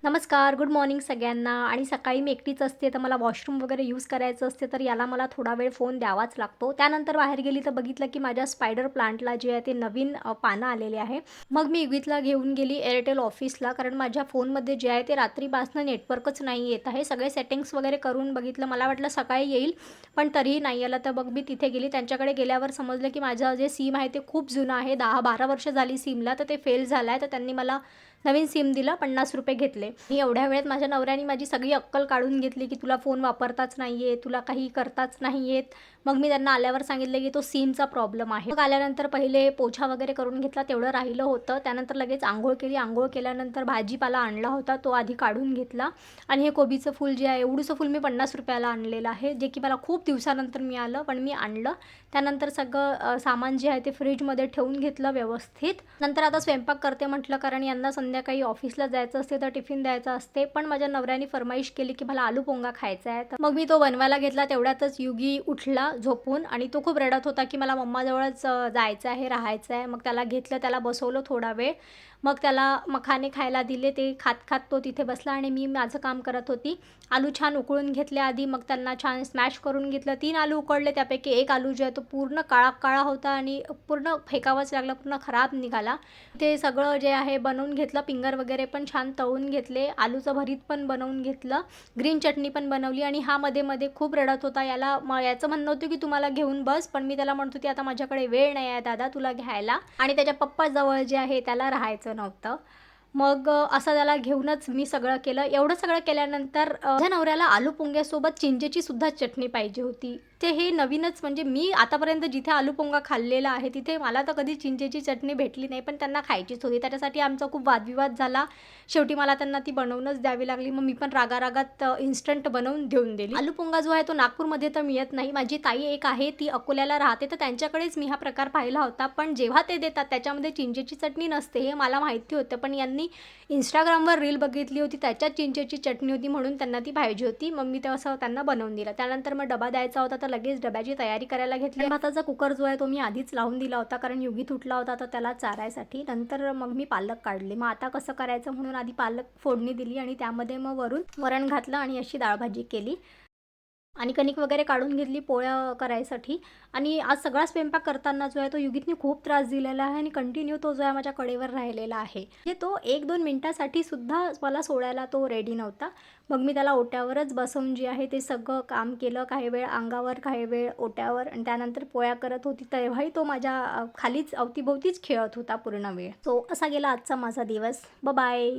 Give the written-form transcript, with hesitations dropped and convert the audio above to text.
नमस्कार, good morning सगळ्यांना. आणि सकाळी मी एकटीच असते, तर मला वॉशरूम वगैरे यूज करायचं असते, तर याला मला थोडा वेळ फोन द्यावाच लागतो. त्यानंतर बाहेर गेली तर बघितलं की माझ्या स्पायडर प्लांटला जे आहे ते नवीन पानं आलेले आहे. मग मी युगीतला घेऊन गेली एअरटेल ऑफिसला, कारण माझ्या फोनमध्ये जे आहे ते रात्रीपासनं नेटवर्कच नाही येत आहे. सगळे सेटिंग्स वगैरे करून बघितलं, मला वाटलं सकाळी येईल, पण तरीही नाही आलं. तर मग मी तिथे गेली. त्यांच्याकडे गेल्यावर समजलं की माझं जे सिम आहे ते खूप जुनं आहे, 10-12 वर्ष झाली सिमला, तर ते फेल झालं आहे. तर त्यांनी मला नवीन सिम दिलं, ₹50 घेतले. मी एवढ्या वेळेत माझ्या नवऱ्याने माझी सगळी अक्कल काढून घेतली, की तुला फोन वापरताच नाही येत, तुला काही करताच नाही येत. मग मी त्यांना आल्यावर सांगितलं, की तो सिमचा प्रॉब्लेम आहे. मग आल्यानंतर पहिले पोछा वगैरे करून घेतला, तेवढं राहिलं होतं. त्यानंतर लगेच अंघोळ केली. अंघोळ केल्यानंतर भाजीपाला आणला होता, तो आधी काढून घेतला. आणि हे कोबीचं फूल जे आहे, एवढंसं फूल मी ₹50 आणलेलं आहे, जे की मला खूप दिवसानंतर मिळालं, पण मी आणलं. त्यानंतर सगळं सामान जे आहे ते फ्रीजमध्ये ठेवून घेतलं व्यवस्थित. नंतर आता स्वयंपाक करते म्हटलं, कारण यांना संध्याकाळी ऑफिसला जायचं असते, तर टिफिन द्यायचा असते. पण माझ्या नवऱ्याने फरमाईश केली की मला आलू पोंगा खायचा आहे. तर मग मी तो बनवायला घेतला. तेवढ्यातच युगी उठला झोपून आणि तो खूप रडत होता की मला मम्माजवळच जायचं आहे, राहायचं आहे. मग त्याला घेतलं, त्याला बसवलं थोडा वेळ. मग त्याला मखाने खायला दिले. ते खात खात तो तिथे बसला आणि मी माझं काम करत होती. आलू छान उकळून घेतले आधी, मग त्यांना छान स्मॅश करून घेतलं. 3 आलू उकळले, त्यापैकी 1 आलू जो आहे तो पूर्ण काळा होता आणि पूर्ण फेकावाच लागला, पूर्ण खराब निघाला. ते सगळं जे आहे बनवून घेतलं. फिंगर वगैरे पण छान तळून घेतले. आलूचं भरीत पण बनवून घेतलं. ग्रीन चटणी पण बनवली. आणि हा मध्ये खूप रडत होता. याचं म्हणणं होतं की तुम्हाला घेऊन बस, पण मी त्याला म्हणत होती आता माझ्याकडे वेळ नाही आहे दादा तुला घ्यायला. आणि त्याच्या पप्पाजवळ जे आहे त्याला राहायचं नव्हतं. मग असं त्याला घेऊनच मी सगळं केलं. एवढं सगळं केल्यानंतर माझ्या नवऱ्याला आलू पोंग्यासोबत चिंचेची सुद्धा चटणी पाहिजे होती. ते हे नवीनच, म्हणजे मी आतापर्यंत जिथे आलू पोंगा खाल्लेला आहे तिथे मला तर कधी चिंचेची चटणी भेटली नाही, पण त्यांना खायचीच होती. त्याच्यासाठी आमचा खूप वादविवाद झाला. शेवटी मला त्यांना ती बनवूनच द्यावी लागली. मग मी पण रागारागात इन्स्टंट बनवून देऊन दिली. आलू पोंगा जो आहे तो नागपूरमध्ये तर मिळत नाही. माझी ताई एक आहे, ती अकोल्याला राहते, तर त्यांच्याकडेच मी हा प्रकार पाहिला होता. पण जेव्हा ते देतात त्याच्यामध्ये चिंचेची चटणी नसते, हे मला माहिती होतं. पण यांनी इंस्टाग्रामवर रील बघितली होती, त्याच्यात चिंचेची चटणी होती, म्हणून त्यांना ती पाहिजे होती. मग मी असं त्यांना बनवून दिलं. त्यानंतर मग डबा द्यायचा होता, तर लगेच डब्याची तयारी करायला घेतली. भाताचा कुकर जो आहे तो मी आधीच लावून दिला होता, कारण युगी तुटला होता तर त्याला चारायसाठी. नंतर मग मी पालक काढले. मग आता कसं करायचं म्हणून आधी पालक फोडणी दिली आणि त्यामध्ये मग वरून वरण घातलं आणि अशी डाळ भाजी केली. आणि कणिक वगैरे काढून घेतली पोळ्या करायसाठी. आणि आज सगळा स्वयंपाक करताना जो आहे तो युगीतनी खूप त्रास दिलेला आहे आणि कंटिन्यू तो जो आहे माझ्या कडेवर राहिलेला आहे. म्हणजे तो 1-2 मिनिटासाठी सुद्धा मला सोडायला तो रेडी नव्हता. मग मी त्याला ओट्यावरच बसवून जे आहे ते सगळं काम केलं. काही वेळ अंगावर, काही वेळ ओट्यावर, आणि त्यानंतर पोळ्या करत होती. तेव्हाही तो माझ्या खालीच अवतीभोवतीच खेळत होता पूर्ण वेळ. सो असा गेला आजचा माझा दिवस. बाय.